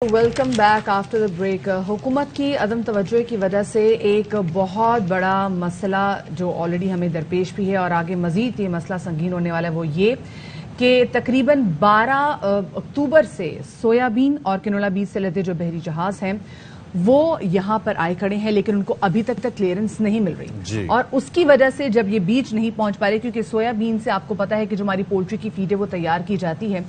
Welcome back after the break. हुकूमत की अदम तवज्जो की वजह से एक बहुत बड़ा मसला जो ऑलरेडी हमें दरपेश भी है और आगे मजीद ये मसला संगीन होने वाला है वो ये कि तकरीबन 12 अक्टूबर से सोयाबीन और किनोला बीज से लदे जो बहरी जहाज हैं वो यहाँ पर आए खड़े हैं, लेकिन उनको अभी तक क्लियरेंस नहीं मिल रही और उसकी वजह से जब ये बीज नहीं पहुंच पा रहे, क्योंकि सोयाबीन से आपको पता है कि जो हमारी पोल्ट्री की फीड है वो तैयार की जाती है,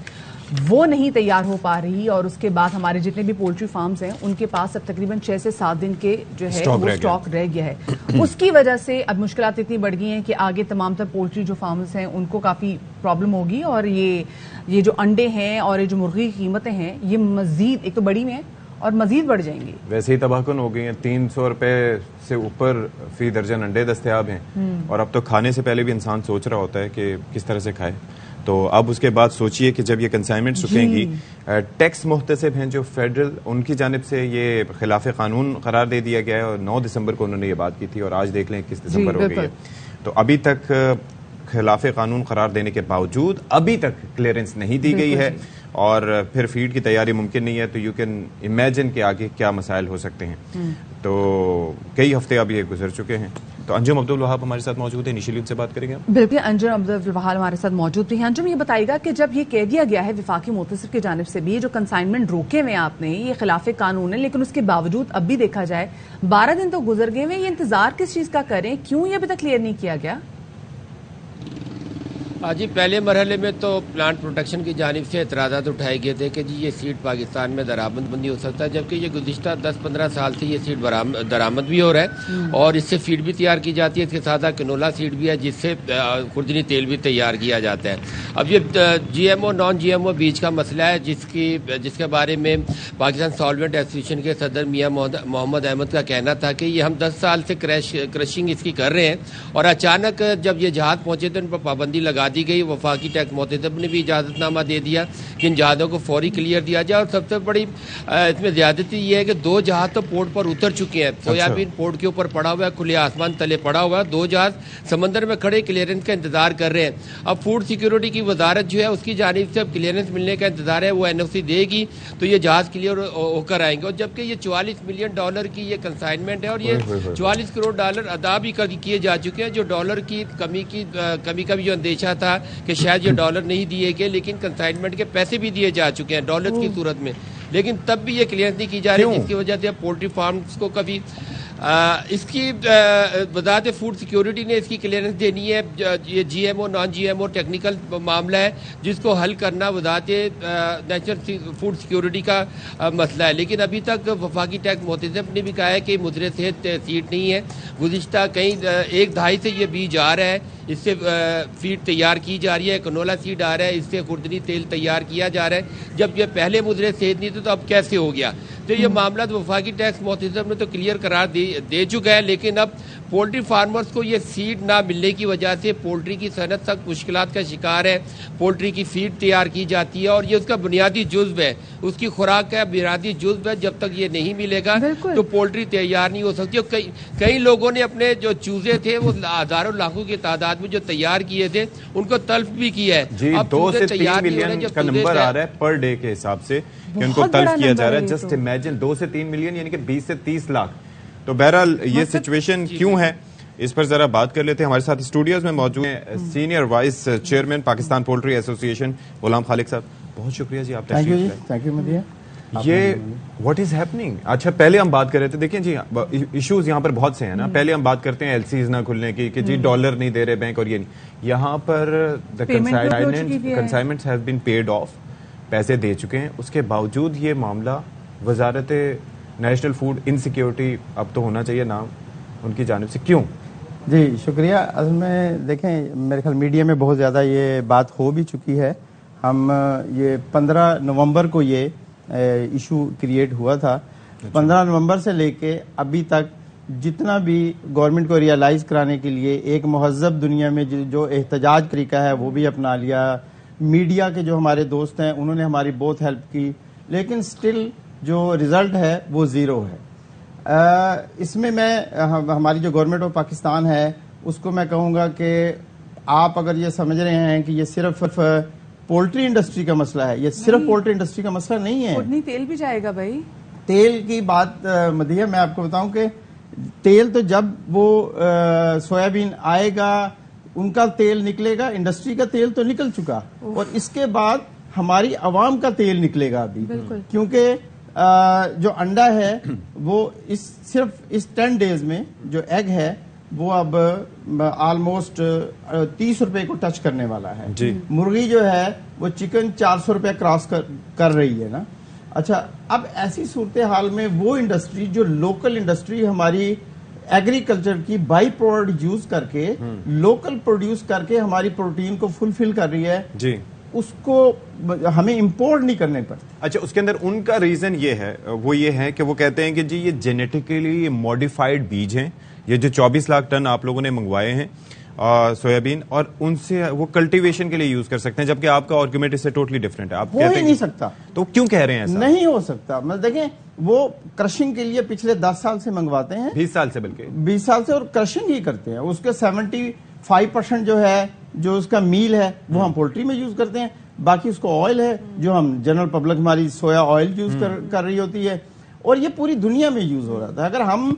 वो नहीं तैयार हो पा रही और उसके बाद हमारे जितने भी पोल्ट्री फार्म्स हैं उनके पास अब तकरीबन 6 से 7 दिन के जो है वो स्टॉक रह गया है। उसकी वजह से अब मुश्किलात इतनी बढ़ गई हैं कि आगे तमाम तर पोल्ट्री जो फार्म्स हैं उनको काफ़ी प्रॉब्लम होगी और ये जो अंडे हैं और ये जो मुर्गी की कीमतें हैं ये मजीद एक तो बड़ी में और मजीद बढ़ जाएंगी। वैसे ही तबाहकुन हो गई हैं, 300 रुपए से ऊपर फी दर्जन अंडे दस्तयाब हैं और अब तो खाने से पहले भी इंसान सोच रहा होता है कि किस तरह से खाए। तो अब उसके बाद सोचिए कि जब ये कंसाइनमेंट रुकेंगी, टैक्स मुहतसिब हैं जो फेडरल, उनकी जानिब से ये खिलाफ कानून करार दे दिया गया है और 9 दिसंबर को उन्होंने ये बात की थी और आज देख लें 21 दिसंबर हो गई है। तो अभी तक खिलाफ कानून करार देने के बावजूद अभी तक क्लियरेंस नहीं दी गई है और फिर फीड की तैयारी मुमकिन नहीं है। तो यू कैन इमेजिन कि आगे क्या मसाइल हो सकते हैं। तो कई हफ्ते अब ये गुजर चुके हैं। तो अंजुम अब्दुल वहाब हमारे साथ मौजूद है, इनिशियली उनसे बात करेंगे। बिल्कुल, अंजुम अब्दुल वहाब हमारे साथ मौजूद भी हैं। अंजुम, ये बताइएगा कि जब ये कह दिया गया है विफाकी मुतसिर की जानिब से भी जो कंसाइनमेंट रोके हुए आपने, ये खिलाफ कानून है, लेकिन उसके बावजूद अब भी देखा जाए 12 दिन तो गुजर गए हुए, ये इंतजार किस चीज का करें, क्यों ये अभी तक क्लियर नहीं किया गया? जी, पहले मरहले में तो प्लांट प्रोटेक्शन की जानिब से एतराज़ात उठाए गए थे कि जी ये सीड पाकिस्तान में दरामदबंदी हो सकता है, जबकि ये गुज़िश्ता 10-15 साल से ये सीड दरामद भी हो रहा है और इससे फीड भी तैयार की जाती है। इसके साथ किनोला सीड भी है जिससे खुर्दनी तेल भी तैयार किया जाता है। अब ये GMO नॉन GMO बीज का मसला है जिसके बारे में पाकिस्तान सॉल्वेंट एसोसिएशन के सदर मियाँ मोहम्मद अहमद का कहना था कि ये हम 10 साल से क्रशिंग इसकी कर रहे हैं और अचानक जब ये जहाज पहुंचे तो उन पर पाबंदी लगा दी गई। वफाकी टैक्स मोहतसिब ने भी इजाज़तनामा दे दिया कि इन जहाज़ों को फौरी क्लियर दिया जाए। और सबसे बड़ी इसमें ज़्यादती ये है कि 2 जहाज़ तो पोर्ट पर उतर चुके हैं। सोयाबीन पोर्ट के ऊपर पड़ा हुआ है, खुले आसमान तले पड़ा हुआ है, 2 जहाज़ समंदर में खड़े क्लियरेंस का इंतजार कर रहे हैं। अब फूड सिक्योरिटी की वजारत जो है उसकी जानिब से अब क्लियरेंस मिलने का इंतजार है, वो NOC देगी तो ये जहाज़ क्लियर होकर आएंगे। और जबकि ये $44 मिलियन की ये कंसाइनमेंट है और ये $44 करोड़ अदा भी किए जा चुके हैं। जो डॉलर की कमी का भी जो अंदेशा था कि शायद ये डॉलर नहीं दिए गए, लेकिन कंसाइनमेंट के पैसे भी दिए जा चुके हैं डॉलर की सूरत में, लेकिन तब भी ये क्लियरेंस नहीं की जा रही, जिसकी वजह से पोल्ट्री फार्म्स को कभी इसकी वजारत फूड सिक्योरिटी ने इसकी क्लियरेंस देनी है। ये GMO नॉन GMO टेक्निकल मामला है जिसको हल करना वजारत नेशनल फूड सिक्योरिटी का मसला है, लेकिन अभी तक वफाकी टैक्स मोहतसिब ने भी कहा है कि मुद्रे सेहत सीड नहीं है। गुज़िश्ता कहीं 1-2.5 से ये बीज आ रहा है, इससे फीड तैयार की जा रही है, कनोला सीड आ रहा है, इससे खुर्दनी तेल तैयार किया जा रहा है। जब ये पहले मुद्रे सेहत नहीं थे तो अब कैसे हो गया? तो ये मामला तो वफाकी टैक्स मोहतसिब ने तो क्लियर करार दे चुका है, लेकिन अब पोल्ट्री फार्मर्स को ये सीड ना मिलने की वजह से पोल्ट्री की सनत तक मुश्किलात का शिकार है। पोल्ट्री की फीड तैयार की जाती है और ये उसका बुनियादी जुज़्व है, उसकी खुराक का बुनियादी जुज़्व है। जब तक ये नहीं मिलेगा तो पोल्ट्री तैयार नहीं हो सकती। और कई लोगों ने अपने जो चूजे थे वो हजारों लाखों की तादाद में जो तैयार किए थे उनको तल्फ भी किया है। जी, 2 से 3 मिलियन का नंबर आ रहा है पर डे के हिसाब से कि उनको तल्फ किया जा रहा है। जस्ट इमेजिन 2 से 3 मिलियन यानी कि 20 से 30 लाख। तो बहरहाल ये सिचुएशन क्यों है इस पर जरा बात कर लेते हैं। हमारे साथ स्टूडियोज में मौजूद हैं senior vice chairman Pakistan Poultry Association Ghulam Khaliq sahab. बहुत शुक्रिया जी, आप थैंक यू मदिया। ये व्हाट इज हैपनिंग? अच्छा, पहले हम बात कर रहे थे, देखिए जी इश्यूज यहाँ पर बहुत से हैं ना। पहले हम बात करते हैं LCs ना खुलने की कि जी डॉलर नहीं दे रहे बैंक और ये नहीं। यहाँ पर the consignments have been paid off, पैसे दे चुके हैं, उसके बावजूद ये मामला वजारत नेशनल फूड इनसिक्योरिटी अब तो होना चाहिए नाम उनकी जानिब से, क्यों? जी शुक्रिया। असल में देखें, मेरे ख्याल मीडिया में बहुत ज़्यादा ये बात हो भी चुकी है। हम ये 15 नवंबर को ये इशू क्रिएट हुआ था। 15 नवंबर से लेके अभी तक जितना भी गवर्नमेंट को रियलाइज़ कराने के लिए एक महज़ब दुनिया में जो एहतजाज तरीका है वो भी अपना लिया। मीडिया के जो हमारे दोस्त हैं उन्होंने हमारी बहुत हेल्प की, लेकिन स्टिल जो रिज़ल्ट है वो ज़ीरो है। इसमें मैं हमारी जो गवर्नमेंट ऑफ पाकिस्तान है उसको मैं कहूँगा कि आप अगर ये समझ रहे हैं कि ये सिर्फ पोल्ट्री इंडस्ट्री का मसला है, ये सिर्फ पोल्ट्री इंडस्ट्री का मसला नहीं है। नहीं, तेल भी जाएगा भाई। तेल की बात मदिया मैं आपको बताऊं कि तेल तो जब वो सोयाबीन आएगा उनका तेल निकलेगा, इंडस्ट्री का तेल तो निकल चुका, और इसके बाद हमारी आवाम का तेल निकलेगा अभी, क्योंकि जो अंडा है वो सिर्फ इस 10 डेज में जो एग है वो अब ऑलमोस्ट 30 रुपए को टच करने वाला है जी। मुर्गी जो है वो चिकन 400 रुपए क्रॉस कर रही है ना। अच्छा, अब ऐसी सूरत हाल में वो इंडस्ट्री जो लोकल इंडस्ट्री हमारी एग्रीकल्चर की बाई प्रोडक्ट यूज करके लोकल प्रोड्यूस करके हमारी प्रोटीन को फुलफिल कर रही है जी, उसको हमें इंपोर्ट नहीं करने पड़ते। अच्छा, उसके अंदर उनका रीजन ये है, वो ये है कि वो कहते हैं कि जी ये जेनेटिकली मॉडिफाइड बीज हैं, ये जो 24 लाख टन आप लोगों ने मंगवाए हैं सोयाबीन, और उनसे वो कल्टीवेशन के लिए यूज कर सकते हैं, जबकि आपका आर्गुमेंट इससे टोटली डिफरेंट है। आप हो ही नहीं सकता। तो क्यों कह रहे हैं ऐसा? नहीं हो सकता। मतलब देखें, वो क्रशिंग के लिए पिछले 10 साल से मंगवाते हैं, 20 साल से, बल्कि 20 साल से, और क्रशिंग ही करते हैं। उसके 75% जो है, जो उसका मील है वो हम पोल्ट्री में यूज करते हैं, बाकी उसको ऑयल है जो हम जनरल पब्लिक हमारी सोया ऑयल यूज कर रही होती है, और ये पूरी दुनिया में यूज हो रहा था। अगर हम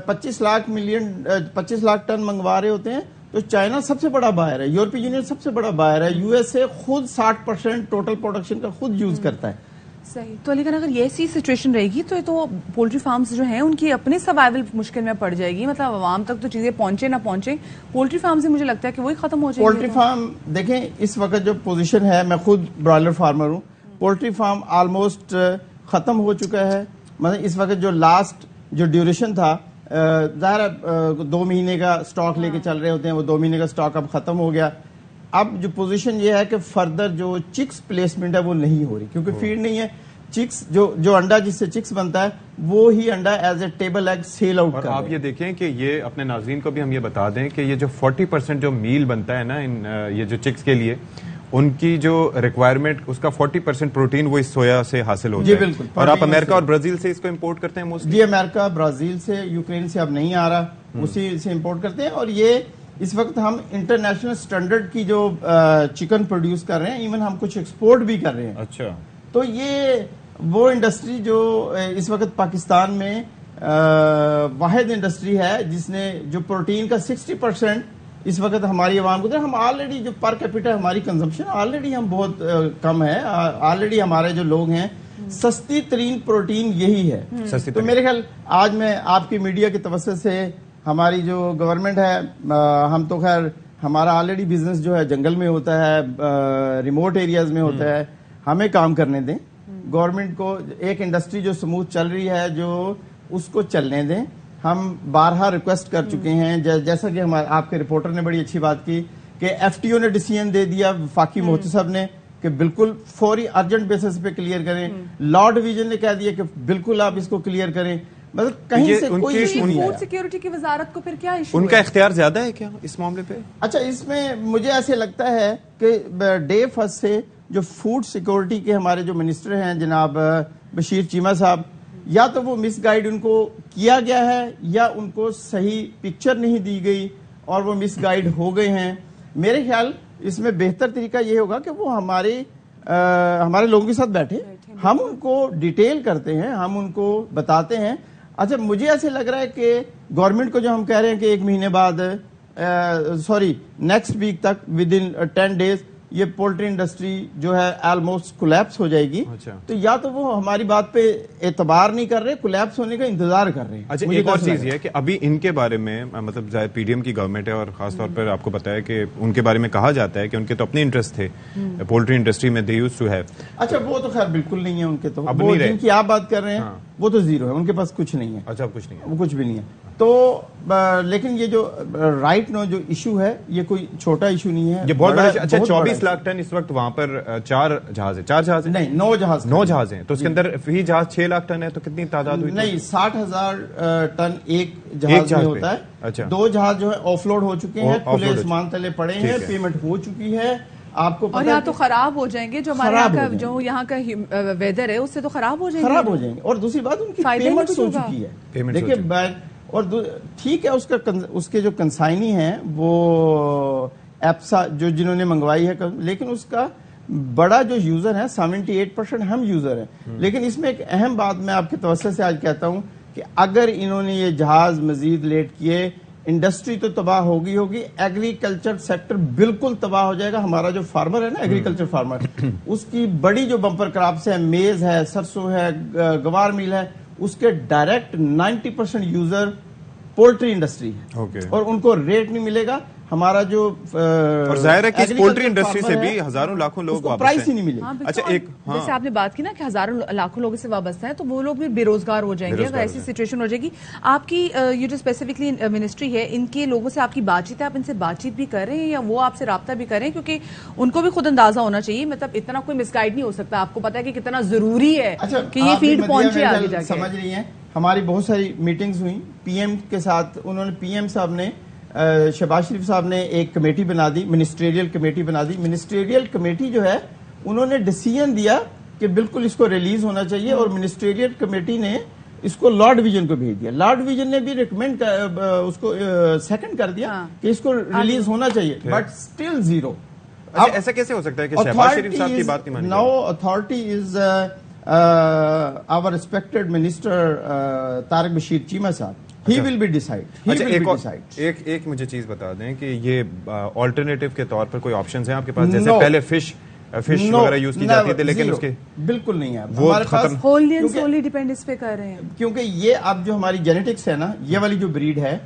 25 लाख टन मंगवा रहे होते हैं तो चाइना सबसे बड़ा बायर है, यूरोपीय यूनियन सबसे बड़ा बायर है, यूएसए खुद 60% टोटल प्रोडक्शन का खुद यूज करता है। सही। तो लेकिन अगर ये ऐसी सिचुएशन रहेगी तो पोल्ट्री फार्म्स जो हैं उनकी अपनी सर्वाइवल मुश्किल में पड़ जाएगी। मतलब आवाम तक तो चीजें पहुंचे ना पहुंचे, पोल्ट्री फार्म से मुझे लगता है कि वही खत्म हो जाएगी। पोल्ट्री फार्म देखें, इस वक्त जो पोजीशन है, मैं खुद ब्रॉयलर फार्मर हूँ, पोल्ट्री फार्म ऑलमोस्ट खत्म हो चुका है। मतलब इस वक्त जो लास्ट जो ड्यूरेशन था, ज़ाहिर 2 महीने का स्टॉक लेके चल रहे होते हैं, वो 2 महीने का स्टॉक अब खत्म हो गया। अब जो पोजीशन ये है कि फर्दर जो चिक्स प्लेसमेंट है वो नहीं हो रही, क्योंकि फीड नहीं है। चिक्स जो अंडा जिससे चिक्स बनता है वो ही अंडा as a table egg sell out कर। आप ये देखें कि ये अपने नाज़रीन को भी हम ये बता दें कि ये जो 40% जो मील बनता है ना ये जो चिक्स के लिए, उनकी जो रिक्वायरमेंट, उसका 40% प्रोटीन वो इस सोया से हासिल होता है। बिल्कुल। और आप अमेरिका और ब्राजील से इसको इंपोर्ट करते हैं मोस्टली? जी, अमेरिका, ब्राजील से, यूक्रेन से अब नहीं आ रहा, उसी से इंपोर्ट करते हैं। और ये इस वक्त हम इंटरनेशनल स्टैंडर्ड की जो चिकन प्रोड्यूस कर रहे हैं, इवन हम कुछ एक्सपोर्ट भी कर रहे हैं। अच्छा, तो ये वो इंडस्ट्री जो इस वक्त पाकिस्तान में वाहिद इंडस्ट्री है जिसने जो प्रोटीन का 60% इस वक्त हमारी आवाम को, हम ऑलरेडी जो पर कैपिटा हमारी कंजम्पशन ऑलरेडी हम बहुत कम है, ऑलरेडी हमारे जो लोग हैं, सस्ती तरीन प्रोटीन यही है। तो मेरे ख्याल आज मैं आपकी मीडिया की तवज्जो से, हमारी जो गवर्नमेंट है, हम तो खैर हमारा ऑलरेडी बिजनेस जो है जंगल में होता है, रिमोट एरियाज में होता है, हमें काम करने दें। गवर्नमेंट को एक इंडस्ट्री जो स्मूथ चल रही है जो उसको चलने दें। हम बारहा रिक्वेस्ट कर चुके हैं, जैसा कि हमारे आपके रिपोर्टर ने बड़ी अच्छी बात की कि एफटीओ ने डिसीजन दे दिया, वफाकी मोहतसब ने, कि बिल्कुल फौरी अर्जेंट बेसिस पे क्लियर करें। लॉ डिवीजन ने कह दिया कि बिल्कुल आप इसको क्लियर करें। मतलब कहीं से कोई इशू नहीं है। फूड सिक्योरिटी की वजारत को फिर क्या इशू? उनका इख्तियार ज्यादा है क्या इस मामले पे? अच्छा, इसमें मुझे ऐसे लगता है कि डे फर्स्ट से जो फूड सिक्योरिटी के हमारे जो मिनिस्टर हैं जनाब बशीर चीमा साहब, या तो वो मिस गाइड उनको किया गया है या उनको सही पिक्चर नहीं दी गई और वो मिस गाइड हो गए हैं। मेरे ख्याल इसमें बेहतर तरीका ये होगा कि वो हमारे लोगों के साथ बैठे, हम उनको डिटेल करते हैं, हम उनको बताते हैं। अच्छा, मुझे ऐसे लग रहा है कि गवर्नमेंट को जो हम कह रहे हैं कि 1 महीने बाद, नेक्स्ट वीक तक, विद इन 10 डेज ये पोल्ट्री इंडस्ट्री जो है ऑलमोस्ट कोलैप्स हो जाएगी। अच्छा। तो या तो वो हमारी बात पे एतबार नहीं कर रहे, कोलैप्स होने का इंतजार कर रहे हैं। अच्छा, एक और चीज ये है कि अभी इनके बारे में, मतलब पीडीएम की गवर्नमेंट है और खासतौर पर आपको पता है कि उनके बारे में कहा जाता है कि उनके तो अपने इंटरेस्ट थे पोल्ट्री इंडस्ट्री में, दे यूज्ड टू हैव। अच्छा, वो तो खैर बिल्कुल नहीं है उनके, तो अब वो जिनकी आप बात कर रहे हैं वो तो जीरो है, उनके पास कुछ नहीं है। अच्छा, कुछ नहीं है, वो कुछ भी नहीं है। तो लेकिन ये जो राइट नो जो इशू है, ये कोई छोटा इशू नहीं है, ये बहुत बड़ा। अच्छा, 24 लाख टन इस वक्त वहां पर 4 जहाज है नहीं, 9 जहाज हैं, तो उसके अंदर फी जहाज 6 लाख टन है, तो कितनी तादाद हुई? नहीं, 60,000 टन एक जहाज में होता है। अच्छा। 2 जहाज जो है ऑफलोड हो चुके हैं, खुले आसमान तले पड़े हैं, पेमेंट हो चुकी है। आपको और यहाँ तो खराब हो जाएंगे, जो हमारे यहाँ का वेदर है उससे तो खराब हो जाएंगे। और दूसरी बात, उनकी पेमेंट हो चुकी है। देखिए, और ठीक है, उसके जो कंसाइनी है वो एप्सा जो जिन्होंने मंगवाई है, लेकिन उसका بڑا جو یوزر ہے 78% ہم یوزر ہیں. لیکن اس میں ایک اہم بات میں آپ کے توسط سے آج کہتا ہوں کہ اگر انہوں نے یہ جہاز مزید لیٹ کیے انڈسٹری تو تباہ ہوگی ایگریکلچر سیکٹر بالکل تباہ ہو جائے گا. ہمارا جو فارمر ہے نا ایگریکلچر فارمر اس کی بڑی جو بمپر کراپس ہے میز ہے سرسوں ہے گوار میل ہے اس کے ڈائریکٹ 90% یوزر پولٹری انڈسٹری ہے اور ان کو ریٹ نہیں ملے گا. ہمارا جو اور ظاہر ہے کہ پولٹری انڈسٹری سے بھی ہزاروں لاکھوں لوگ پرائس ہی نہیں ملے. اچھا ایک جیسے آپ نے بات کی نا کہ ہزاروں لاکھوں لوگوں سے وابستہ ہیں تو وہ لوگ بھی بے روزگار ہو جائیں گے اگر ایسی سچویشن ہو جائے گی. آپ کی یہ جو اسپیسیفکلی منسٹری ہے ان کے لوگوں سے آپ کی بات چیت ہے آپ ان سے بات چیت بھی کر رہے ہیں یا وہ آپ سے رابطہ بھی کر رہے ہیں کیونکہ ان کو بھی خود اندازہ ہونا چاہیے مطلب اتنا کوئی مس گائیڈ نہیں ہو سکتا. آپ کو پتا ہے کہ کتنا ضروری ہے کہ یہ فیڈ پہنچے آگے جا کے. سمجھ رہی ہیں ہماری بہت ساری میٹنگز ہوئی پی ایم کے ساتھ. انہوں نے پی ایم صاحب نے شہباز شریف صاحب نے ایک کمیٹی بنا دی منسٹریل کمیٹی بنا دی. منسٹریل کمیٹی جو ہے انہوں نے ڈیسیژن دیا کہ بالکل اس کو ریلیز ہونا چاہیے اور منسٹریل کمیٹی نے اس کو لارڈ ڈویژن کو بھیج دیا. لارڈ ڈویژن نے بھی ریکمینڈ اس کو سیکنڈ کر دیا کہ اس کو ریلیز ہونا چاہیے بٹ اسٹل زیرو. ایسا کیسے ہو سکتا ہے کہ شہباز شریف صاحب کی بات نہیں مانی؟ No authority is our respected minister Tariq Bashir Cheema صاحب. He will be decide. ایک مجھے چیز بتا دیں کہ یہ آلٹرنیٹیو کے طور پر کوئی آپشنز ہیں آپ کے پاس جیسے پہلے فش وغیرہ یوز کی جاتی تھی لیکن اس کے بالکل نہیں ہے ہمارے پاس ہوللی اینڈ سوللی ڈیپینڈ اس پہ کر رہے ہیں کیونکہ یہ اب جو ہماری جینیٹکس ہے نا یہ والی جو بریڈ ہے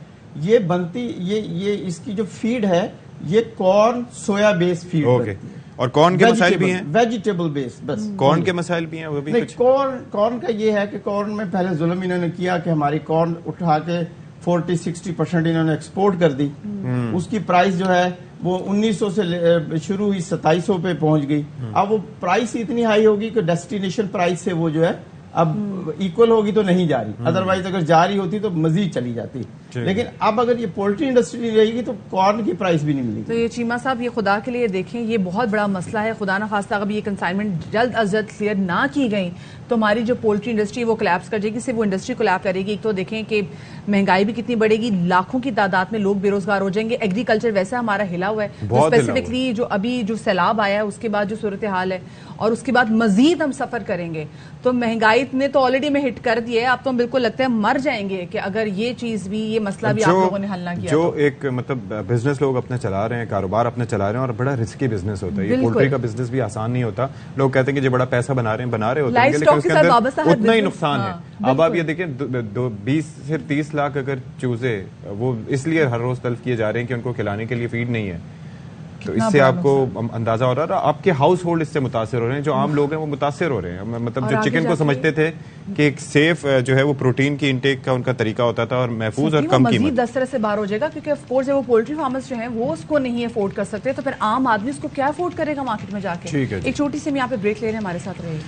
یہ بنتی یہ اس کی جو فیڈ ہے یہ کارن سویا بیس فیڈ بنتی ہے اور کارن کے مسائل بھی ہیں ویجیٹیبل بیس. بس کارن کے مسائل بھی ہیں وہ بھی کچھ کارن کا یہ ہے کہ کارن میں پہلے ظلم انہوں نے کیا کہ ہماری کارن اٹھا کے 40-60% انہوں نے ایکسپورٹ کر دی. اس کی پرائس جو ہے وہ 1900 سے شروع ہوئی 2700 پہ پہنچ گئی. اب وہ پرائس اتنی ہائی ہوگی کہ ڈیسٹینیشن پرائس سے وہ جو ہے اب ایکول ہوگی تو نہیں جا رہی ادروائز اگر جا رہی ہوتی تو مزید چلی جاتی. لیکن اب اگر یہ پولٹری انڈسٹری نہیں رہے گی تو کارن کی پرائس بھی نہیں ملے گی. تو یہ چیمہ صاحب یہ خدا کے لیے دیکھیں یہ بہت بڑا مسئلہ ہے. خدا نہ خواستہ اگر یہ کنسائنمنٹ جلد از جلد کلیئر نہ کی گئی تو ہماری جو پولٹری انڈسٹری وہ کلیپس کر جائے گی. صرف وہ انڈسٹری کلیپ کرے گی. ایک تو دیکھیں کہ مہنگائی بھی کتنی بڑھے گی لاکھوں کی تعداد میں لوگ بے روزگار ہو جائیں گے. ایگریکلچر ویسے ہمارا ہلا ہوا ہے اسپیسیفکلی جو ابھی جو سیلاب آیا ہے اس کے بعد جو صورتحال ہے اور اس کے بعد مزید ہم سفر کریں گے تو مہنگائی نے تو آلریڈی میں ہٹ کر دی ہے. اب تو ہم بالکل لگتا ہے مر جائیں گے کہ اگر یہ چیز بھی یہ مسئلہ بھی آپ لوگوں نے حل نہ کیا. جو ایک مطلب بزنس لوگ اپنا چلا رہے ہیں کاروبار اپنا چلا رہے ہیں اور بڑا رسکی بزنس ہوتا ہے. یہ پولٹری کا بزنس بھی آسان نہیں ہوتا. لوگ کہتے ہیں کہ جو بڑا پیسہ بنا رہے ہوتے ہیں لیکن اس کے اندر اتنا ہی نقصان ہے. اب آپ یہ دیکھیں 20 سے 30 لاکھ اگر چوزے وہ اس لیے ہر روز تلف کیے جا رہے ہیں کہ ان کو کھلانے کے لیے فیڈ نہیں ہے. تو اس سے آپ کو اندازہ ہو رہا ہے آپ کے ہاؤس ہولڈ اس سے متاثر ہو رہے ہیں. جو عام لوگ ہیں وہ متاثر ہو رہے ہیں. مطلب جو چکن کو سمجھتے تھے کہ ایک سیف جو ہے وہ پروٹین کی انٹیک کا ان کا طریقہ ہوتا تھا اور محفوظ اور کم قیمت. مزید دسترس سے باہر ہو جائے گا کیونکہ آف کورس وہ پولٹری فارمرز جو ہیں وہ اس کو نہیں افورڈ کر سکتے تو پھر عام آدمی اس کو کیا افورڈ کرے گا مارکیٹ میں جا کے. ایک چھوٹی سی ہم یہاں پہ بریک لے رہے ہیں ہمارے ساتھ رہیے.